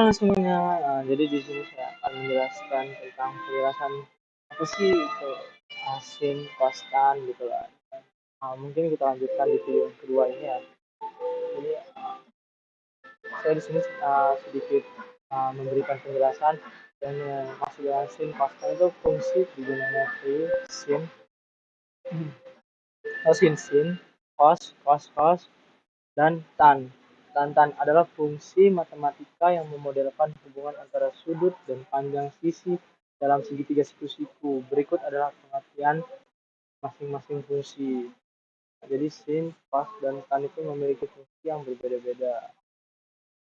Halo semuanya, jadi di sini saya akan menjelaskan tentang penjelasan apa sih itu sin, kostan gitu lah. Mungkin kita lanjutkan di video yang kedua ini ya. Jadi saya di sini sedikit memberikan penjelasan dan maksud dengan sin, kostan itu fungsi digunanya sin, sin, kos, dan tan. Tan adalah fungsi matematika yang memodelkan hubungan antara sudut dan panjang sisi dalam segitiga siku-siku. Berikut adalah pengertian masing-masing fungsi. Jadi sin, cos, dan tan itu memiliki fungsi yang berbeda-beda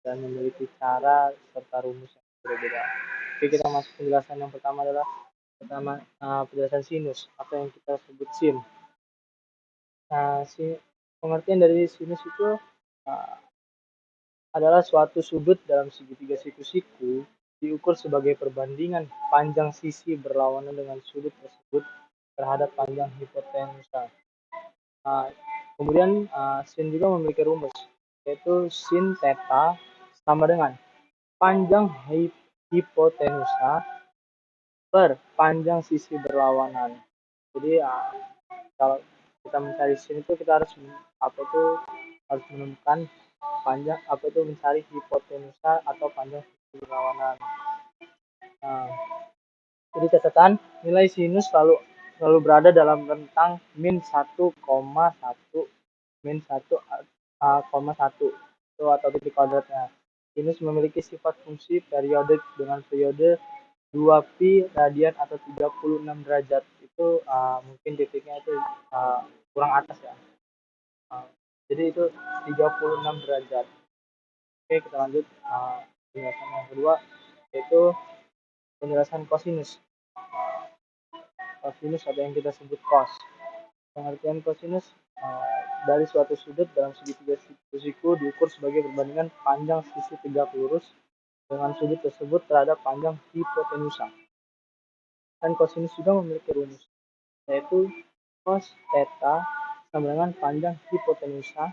dan memiliki cara serta rumus yang berbeda. Oke, kita masuk penjelasan yang pertama adalah penjelasan sinus atau yang kita sebut sin. Pengertian dari sinus itu uh, adalah suatu sudut dalam segitiga siku-siku diukur sebagai perbandingan panjang sisi berlawanan dengan sudut tersebut terhadap panjang hipotenusa. Kemudian sin juga memiliki rumus, yaitu sin theta sama dengan panjang hipotenusa per panjang sisi berlawanan. Jadi kalau kita mencari sin itu kita harus menemukan panjang mencari hipotenusa atau panjang sisi berlawanan. Jadi catatan nilai sinus selalu berada dalam rentang min 1,1 min 1,1 itu atau titik kuadratnya. Sinus memiliki sifat fungsi periodik dengan periode 2pi radian atau 36 derajat. Itu mungkin titiknya itu kurang atas ya. Jadi itu 36 derajat. Oke, kita lanjut penjelasan yang kedua, yaitu penjelasan kosinus. Kosinus ada yang kita sebut cos. Pengertian kosinus dari suatu sudut dalam segitiga siku diukur sebagai perbandingan panjang sisi tegak lurus dengan sudut tersebut terhadap panjang hipotenusa. Dan kosinus juga memiliki rumus, yaitu cos theta sama dengan panjang hipotenusa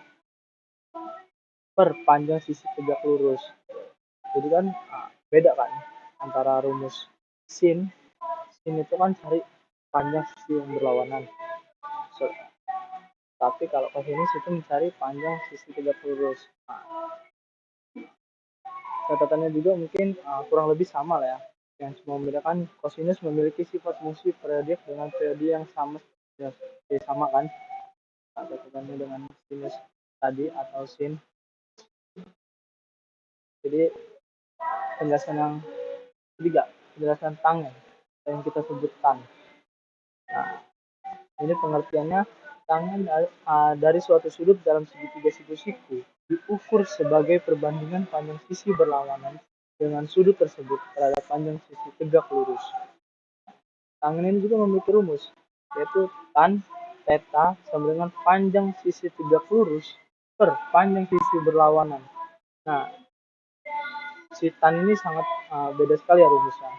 per panjang sisi tegak lurus. Jadi kan beda kan antara rumus sin itu kan cari panjang sisi yang berlawanan. Tapi kalau kosinus itu mencari panjang sisi tegak lurus. Catatannya juga mungkin kurang lebih sama lah ya. Yang cuma membedakan kosinus memiliki sifat fungsi periodik dengan periode yang sama kan. Catatannya dengan sinus tadi atau sin. Jadi penjelasan yang ketiga, penjelasan tangen yang kita sebut tan. Ini pengertiannya, tangen dari suatu sudut dalam segitiga siku-siku diukur sebagai perbandingan panjang sisi berlawanan dengan sudut tersebut terhadap panjang sisi tegak lurus. Tangen ini juga memiliki rumus, yaitu tan theta sama dengan panjang sisi tegak lurus per panjang sisi berlawanan. Nah, si tan ini sangat beda sekali ya rumusnya.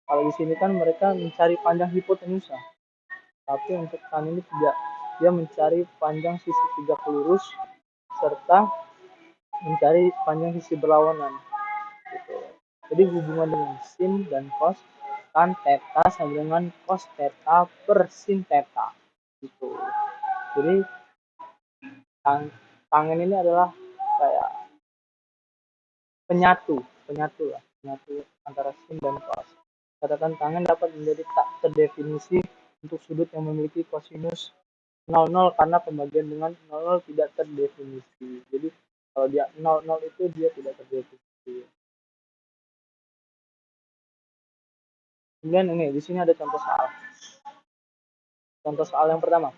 Kalau di sini kan mereka mencari panjang hipotenusa, tapi untuk tan ini tidak, dia mencari panjang sisi tegak lurus serta mencari panjang sisi berlawanan gitu. Jadi hubungan dengan sin dan cos, tan theta sama dengan cos theta per sin theta gitu. Jadi tangen ini adalah kayak penyatu antara sin dan cos. Catatan tangen dapat menjadi tak terdefinisi untuk sudut yang memiliki kosinus 00 karena pembagian dengan 00 tidak terdefinisi. Jadi kalau dia 00 itu dia tidak terdefinisi. Kemudian ini di sini ada contoh soal. Contoh soal yang pertama.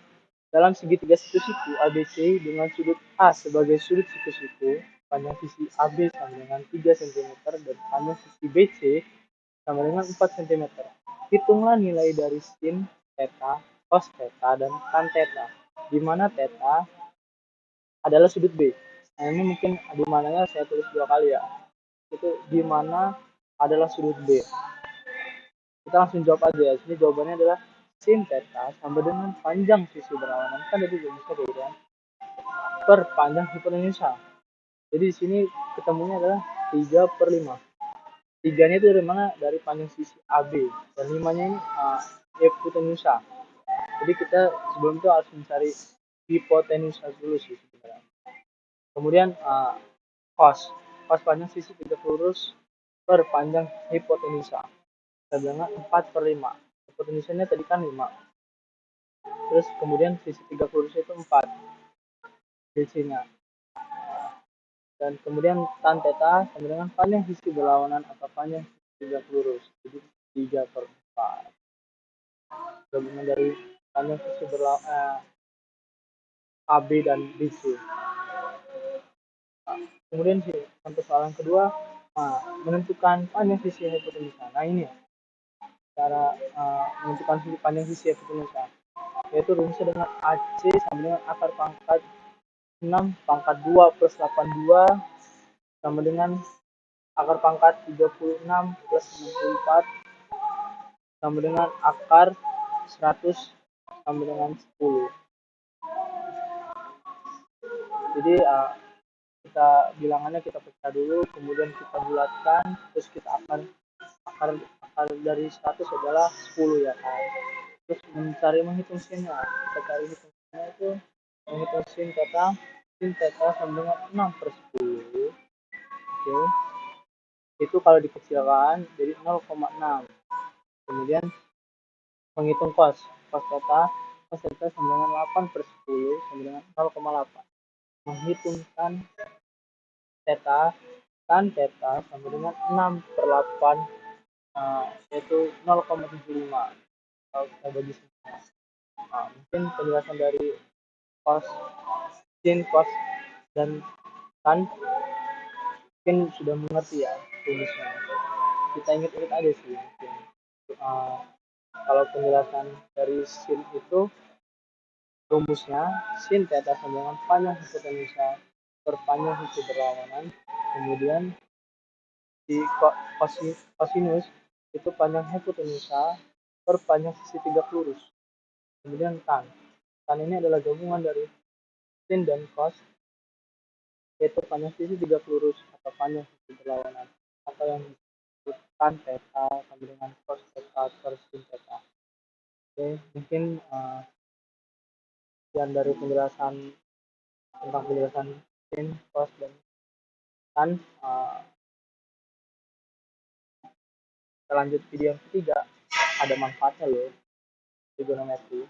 Dalam segitiga siku-siku ABC dengan sudut A sebagai sudut siku-siku, panjang sisi AB sama dengan 3 cm dan panjang sisi BC sama dengan 4 cm. Hitunglah nilai dari sin theta, cos theta, dan tan theta, di mana theta adalah sudut B. Nah, ini mungkin di mananya saya tulis 2 kali ya. Itu di mana adalah sudut B. Kita langsung jawab aja ya. Sini jawabannya adalah sin theta sama dengan panjang sisi berlawanan, kan jadi rumusnya kayak gitu kan, per panjang hipotenusa. Jadi di sini ketemunya adalah 3/5. Tiganya itu dari mana? Dari panjang sisi AB. Dan limanya ini hipotenusa. Jadi kita sebelum itu harus mencari hipotenusa dulu sih sebenarnya. Kemudian cos. Cos panjang sisi tegak lurus per panjang hipotenusa. Kita bilang 4 per 5. Hipotenusanya tadi kan 5. Terus kemudian sisi tegak lurus itu 4 sisinya. Dan kemudian tan theta sama dengan panjang sisi berlawanan atau panjang sisi tegak lurus. Jadi 3 per 4. Gabungan dari panjang sisi berlawanan AB dan BC. Nah, kemudian untuk soalan kedua, menentukan panjang sisi hipotenusa. Nah ini ya, cara menentukan panjang sisi hipotenusa, yaitu rumusnya dengan AC sama dengan akar pangkat 6 pangkat 2 plus 82 sama dengan akar pangkat 36 plus 64 sama dengan akar 100 sama dengan 10. Jadi kita bilangannya kita pecah dulu, kemudian kita bulatkan, terus kita akan akar dari 100 adalah 10 ya kan. Terus menghitung sinnya, kita cari hitung sinnya itu menghitung sin theta sama dengan 6 per 10. Oke, itu kalau dikecilkan jadi 0,6. Kemudian menghitung cos theta sama dengan 8 per 10 sama dengan 0,8. Menghitungkan theta, tan theta sama dengan 6 per 8, yaitu 0,75. Kalau kita bagi semua. Mungkin penjelasan dari cos, sin, cos, dan tan mungkin sudah mengerti ya rumusnya. Kita ingat-ingat aja sih mungkin. Uh, Kalau penjelasan dari sin itu rumusnya sin theta sama dengan panjang hipotenusa per panjang sisi berlawanan, kemudian di cosinus itu panjang hipotenusa per panjang sisi tegak lurus, kemudian tan ini adalah gabungan dari sin dan cos, yaitu panjang sisi tegak lurus atau panjang sisi berlawanan, atau yang disebut tan theta sama dengan cos theta per sin theta. Oke, mungkin sekian dari penjelasan tentang penjelasan sin, cos, dan tan. Kita lanjut video yang ketiga, ada manfaatnya loh trigonometri.